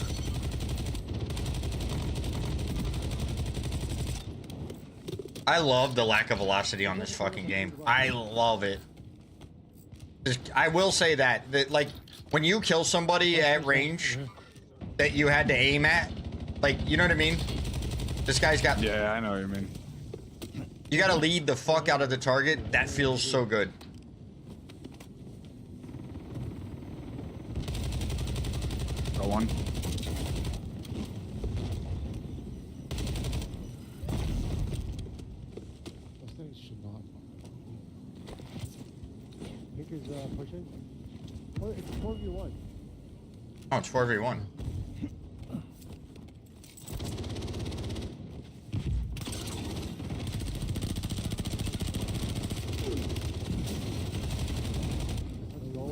I love the lack of velocity on this fucking game. I love it. I will say that like, when you kill somebody at range that you had to aim at, like, you know what I mean? This guy's got... Yeah, I know what you mean. You gotta lead the fuck out of the target. That feels so good. Got one. Those things should not. Pink is pushing. Oh, it's 4v1. Oh, it's 4v1. No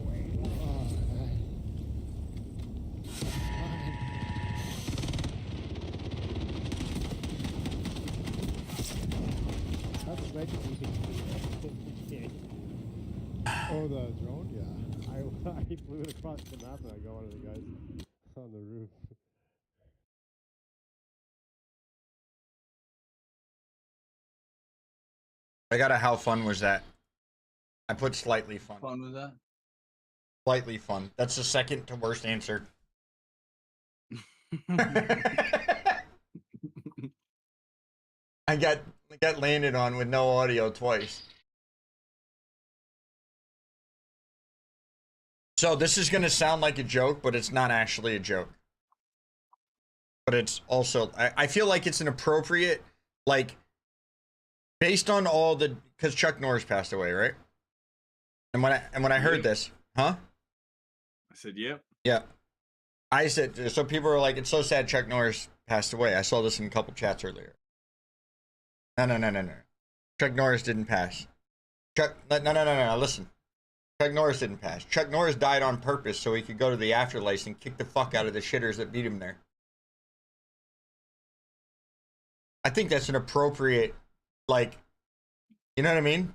way. That's legend we can Oh, the drone? Yeah. I flew it across the map and I got one of the guys on the roof. I got a how fun was that? I put slightly fun. Fun with that? Slightly fun. That's the second to worst answer. I got landed on with no audio twice. So this is gonna sound like a joke, but it's not actually a joke. But it's also, I feel like it's an appropriate, like, based on all the, because Chuck Norris passed away, right? And when I heard this, huh? I said, yep. Yeah. I said, so people are like, it's so sad Chuck Norris passed away. I saw this in a couple chats earlier. No. Chuck Norris didn't pass. No. Listen. Chuck Norris didn't pass. Chuck Norris died on purpose so he could go to the afterlife and kick the fuck out of the shitters that beat him there. I think that's an appropriate, like, you know what I mean?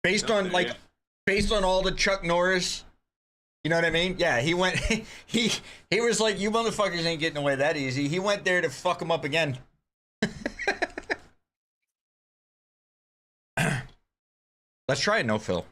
Based on all the Chuck Norris, you know what I mean? Yeah, he went, he was like, you motherfuckers ain't getting away that easy. He went there to fuck him up again. Let's try a no-fill.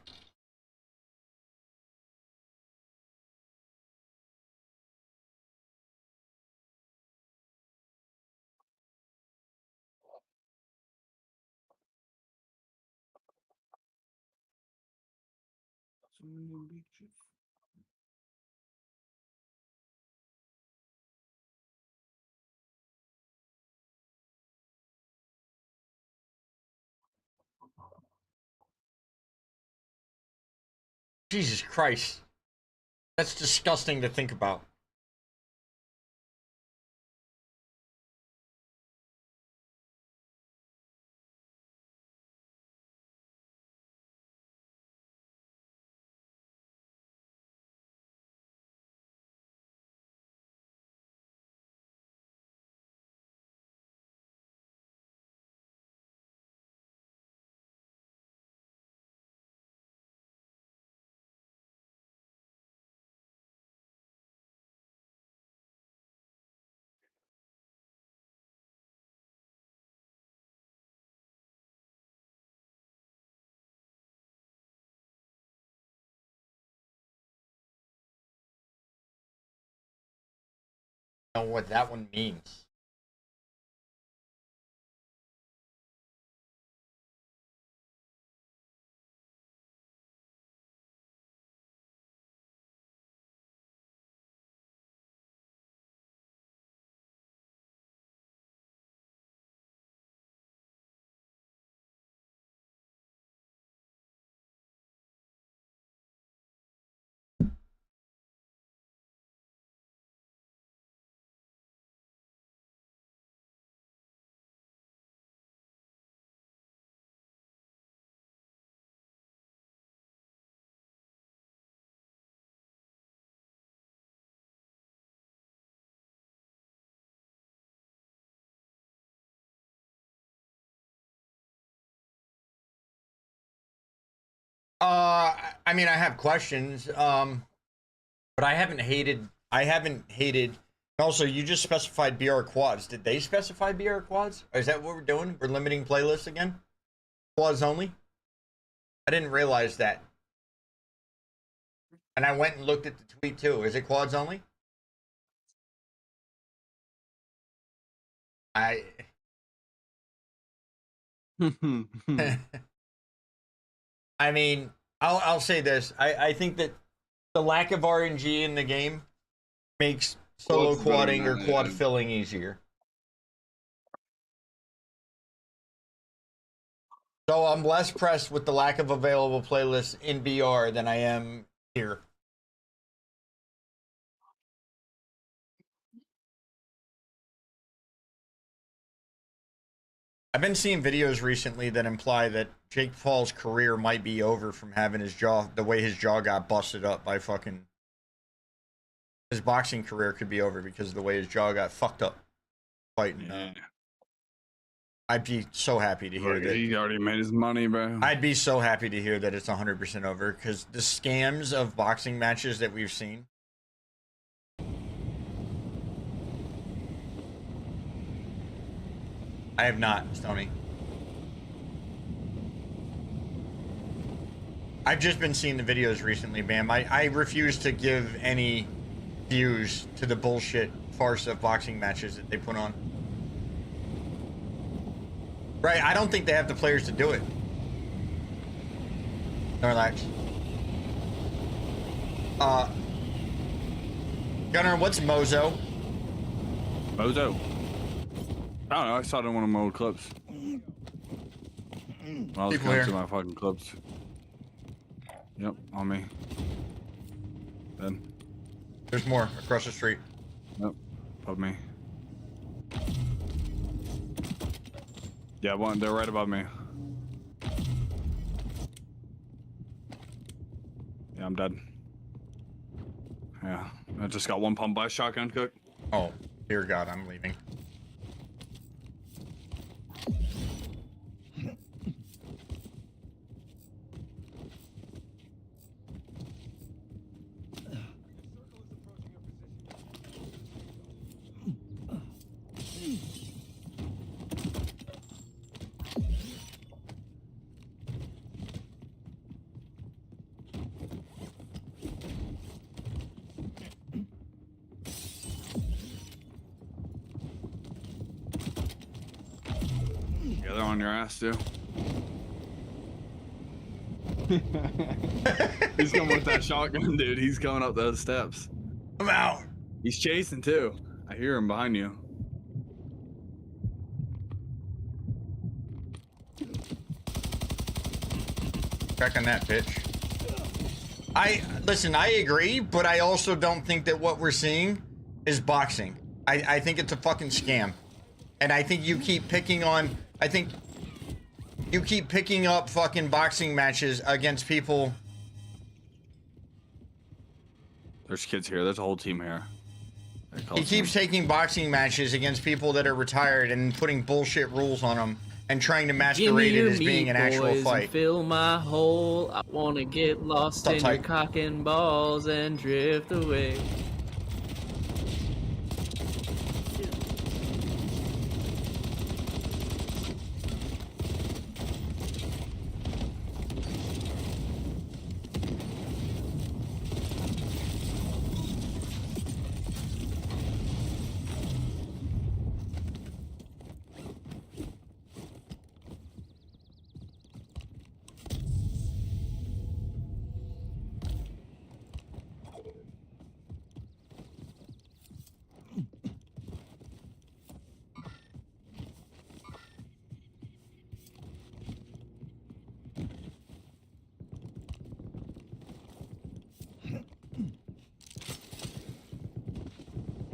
Jesus Christ. That's disgusting to think about. I don't know what that one means. I mean, I have questions, but I haven't hated. Also, you just specified BR quads. Did they specify BR quads? Or is that what we're doing? We're limiting playlists again? Quads only? I didn't realize that. And I went and looked at the tweet too. Is it quads only? I mean, I'll say this. I think that the lack of RNG in the game makes solo quadding or quad filling easier. So I'm less pressed with the lack of available playlists in BR than I am here. I've been seeing videos recently that imply that Jake Paul's career might be over from having his jaw, the way his jaw got busted up by fucking. His boxing career could be over because of the way his jaw got fucked up fighting. Yeah. I'd be so happy to hear that. He already made his money, bro. I'd be so happy to hear that it's 100% over because the scams of boxing matches that we've seen. I have not, Stoney. I've just been seeing the videos recently, Bam. I refuse to give any views to the bullshit farce of boxing matches that they put on. Right, I don't think they have the players to do it. Relax. Gunnar, what's Mozo? Mozo. I don't know, I saw it in one of my old clips. I was going through my fucking clips. Yep, on me. Then. There's more across the street. Nope. Above me. Yeah, one. They're right above me. Yeah, I'm dead. Yeah, I just got one pump by a shotgun cook. Oh, dear God, I'm leaving. Yeah, they're on your ass too. He's coming with that shotgun, dude. He's coming up those steps. I'm out. He's chasing too. I hear him behind you. Back on that pitch. Listen, I agree, but I also don't think that what we're seeing is boxing. I think it's a fucking scam. And I think you keep picking on, I think you keep picking up fucking boxing matches against people. There's kids here. There's a whole team here. He keeps taking boxing matches against people that are retired and putting bullshit rules on them and trying to masquerade it as being an actual fight. Fill my hole. I want to get lost in your tight. cock and balls and drift away.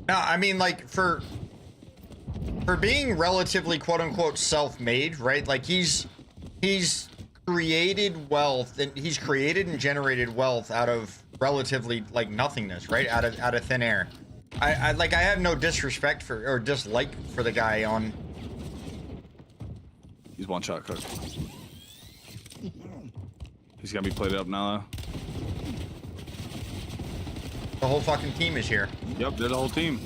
No, I mean, like, for being relatively quote-unquote self-made, right? Like, he's created wealth, and he's created and generated wealth out of relatively, like, nothingness, right? Out of thin air. I have no disrespect for, or dislike for the guy on... He's one shot cook. He's gonna be played up now, though. The whole fucking team is here. Yep, they're the whole team.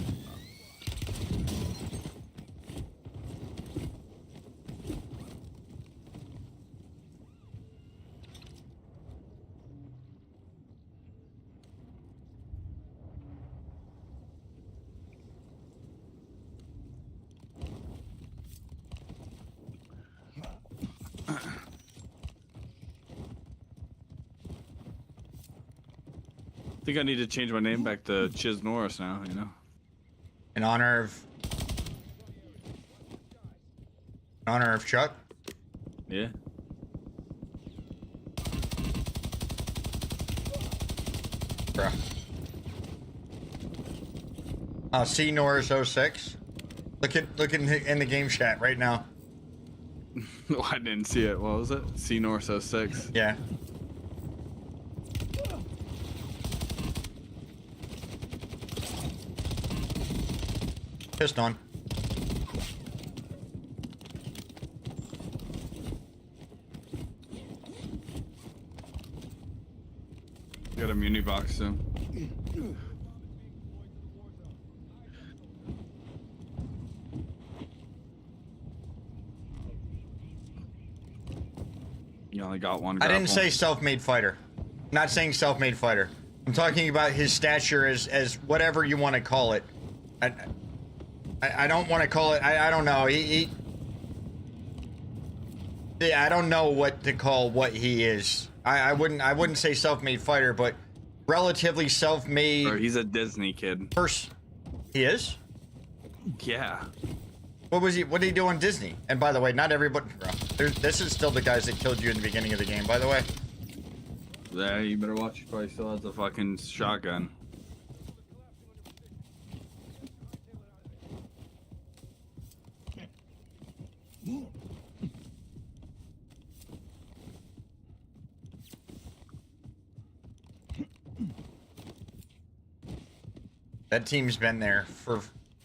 I think I need to change my name back to Chiz Norris now, you know? In honor of Chuck. Yeah. Bruh. C Norris 06. Look in the game chat right now. Oh, I didn't see it. What was it? C Norris 06. Yeah. Pissed on. Got a muni box soon. You only got one. I didn't grapple. say self-made fighter. I'm not saying self-made fighter. I'm talking about his stature as whatever you want to call it. I don't want to call it. I don't know. Yeah, I don't know what to call what he is. I wouldn't say self-made fighter, but relatively self-made. Bro, he's a Disney kid. Person. He is? Yeah. What did he do on Disney? And by the way, not everybody, bro. This is still the guys that killed you in the beginning of the game, by the way. Yeah, you better watch. He probably still has the fucking shotgun. That team's been there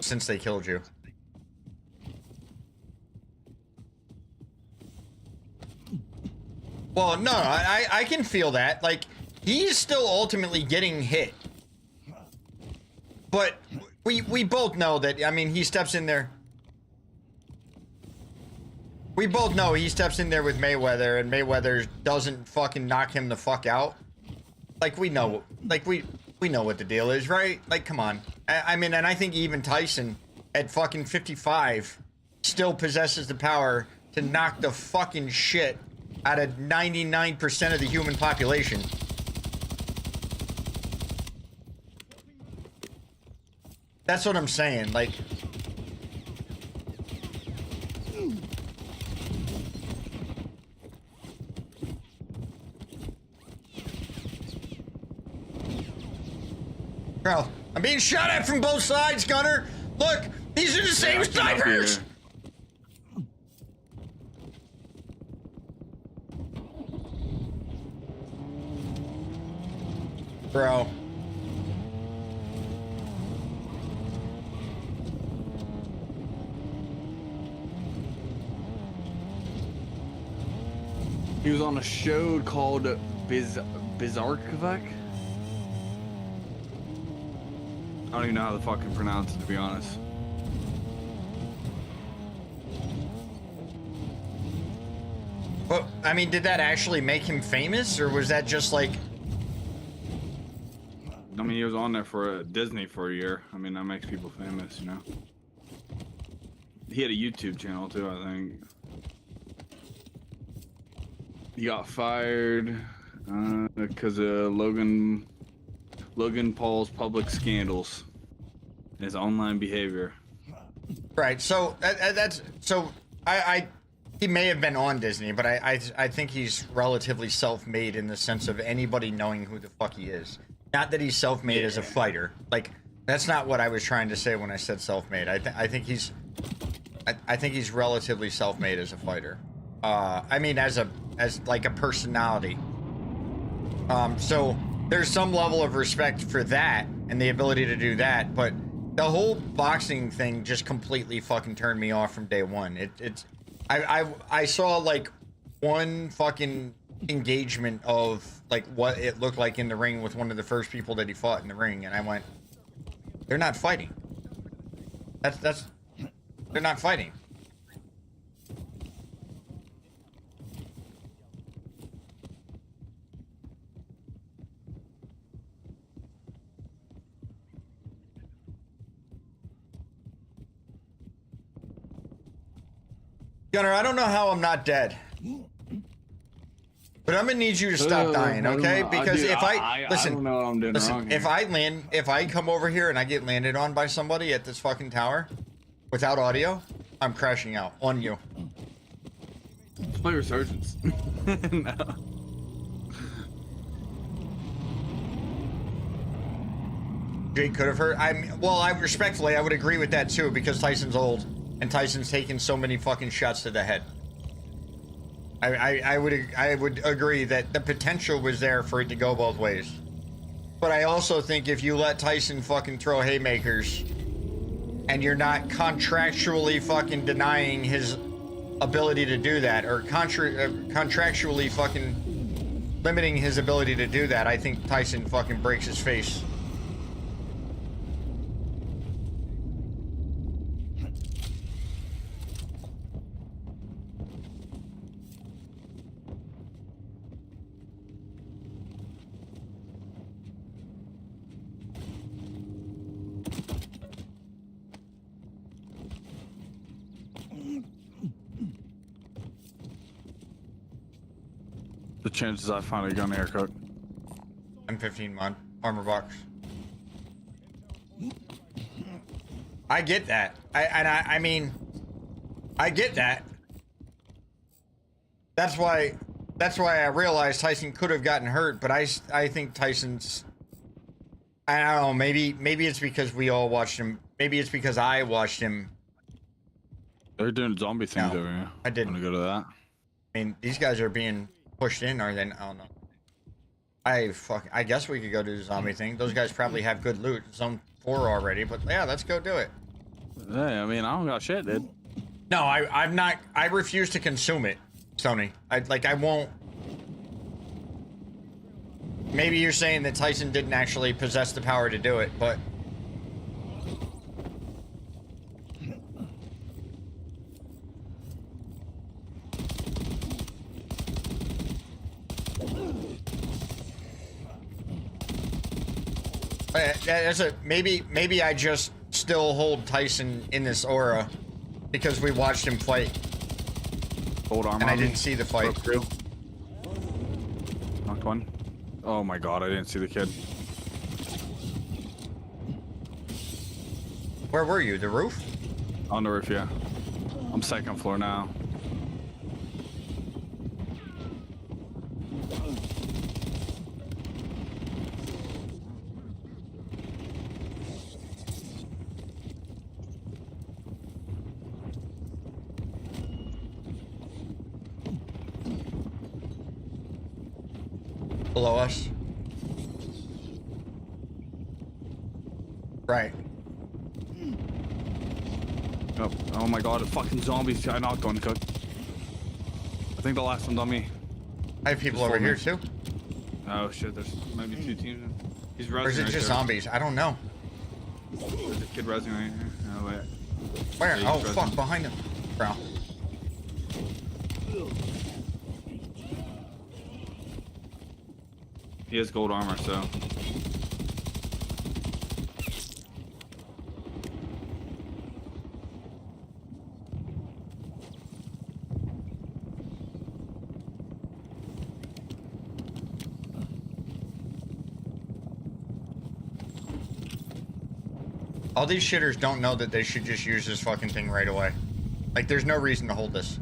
since they killed you. Well, no, I can feel that. Like, he's still ultimately getting hit. But we both know that, I mean, he steps in there. We both know he steps in there with Mayweather, and Mayweather doesn't fucking knock him the fuck out. Like, we know, like, we know what the deal is, right? Like, come on. I mean, and I think even Tyson, at fucking 55, still possesses the power to knock the fucking shit out of 99% of the human population. That's what I'm saying, like... Bro, I'm being shot at from both sides, Gunner! Look! These are the same snipers! Bro. He was on a show called Bizarkovac. I don't even know how to fucking pronounce it, to be honest. Well, I mean, did that actually make him famous, or was that just like... I mean, he was on there for Disney for a year. I mean, that makes people famous, you know? He had a YouTube channel, too, I think. He got fired because of Logan Paul's public scandals and his online behavior. Right, so that's... So, he may have been on Disney, but I think he's relatively self-made in the sense of anybody knowing who the fuck he is. Not that he's self-made as a fighter. Like, that's not what I was trying to say when I said self-made. I think he's relatively self-made as a fighter. I mean, as like a personality. So there's some level of respect for that and the ability to do that, but the whole boxing thing just completely fucking turned me off from day one. I saw like one fucking engagement of like what it looked like in the ring with one of the first people that he fought in the ring, and I went, they're not fighting. They're not fighting. Gunner, I don't know how I'm not dead. But I'm gonna need you to stop dying, okay? Because if I listen, I don't know what I'm doing wrong if I come over here and I get landed on by somebody at this fucking tower without audio, I'm crashing out on you. Let's play Resurgence. No. Jake could have hurt. I respectfully, I would agree with that too, because Tyson's old and Tyson's taken so many fucking shots to the head. I would agree that the potential was there for it to go both ways. But I also think if you let Tyson fucking throw haymakers and you're not contractually fucking denying his ability to do that, or contractually fucking limiting his ability to do that, I think Tyson fucking breaks his face. The chances I find a gun haircut. M15 mod, armor box. I get that. I mean, I get that. That's why I realized Tyson could have gotten hurt, but I think Tyson's, I don't know, maybe it's because we all watched him. Maybe it's because I watched him. They're doing zombie things No, over here. I didn't. Want to go to that? I mean, these guys are being pushed in, are they? I don't know. I guess we could go do the zombie thing. Those guys probably have good loot. Zone 4 already, but yeah, let's go do it. Hey, I mean, I don't got shit, dude. No, I'm not. I refuse to consume it, Sony. I won't. Maybe you're saying that Tyson didn't actually possess the power to do it, but. That's a maybe I just still hold Tyson in this aura because we watched him fight Gold armor. and I on me. didn't see the fight. Broke through. Knocked one. Oh my god, I didn't see the kid. Where were you? The roof? On the roof, yeah. I'm 2nd floor now. Below us. Right. Oh, oh my god, the fucking zombies. I knocked one, Cook. I think the last one's on me. I have people Just over hold here me. too. Oh shit, there's maybe 2 teams. He's Or is resing it right just there. zombies? I don't know. There's a kid resing right here. Oh wait. Where? Yeah, Oh he's fuck, resing. behind him. Bro. He has gold armor, so. All these shitters don't know that they should just use this fucking thing right away. Like, there's no reason to hold this.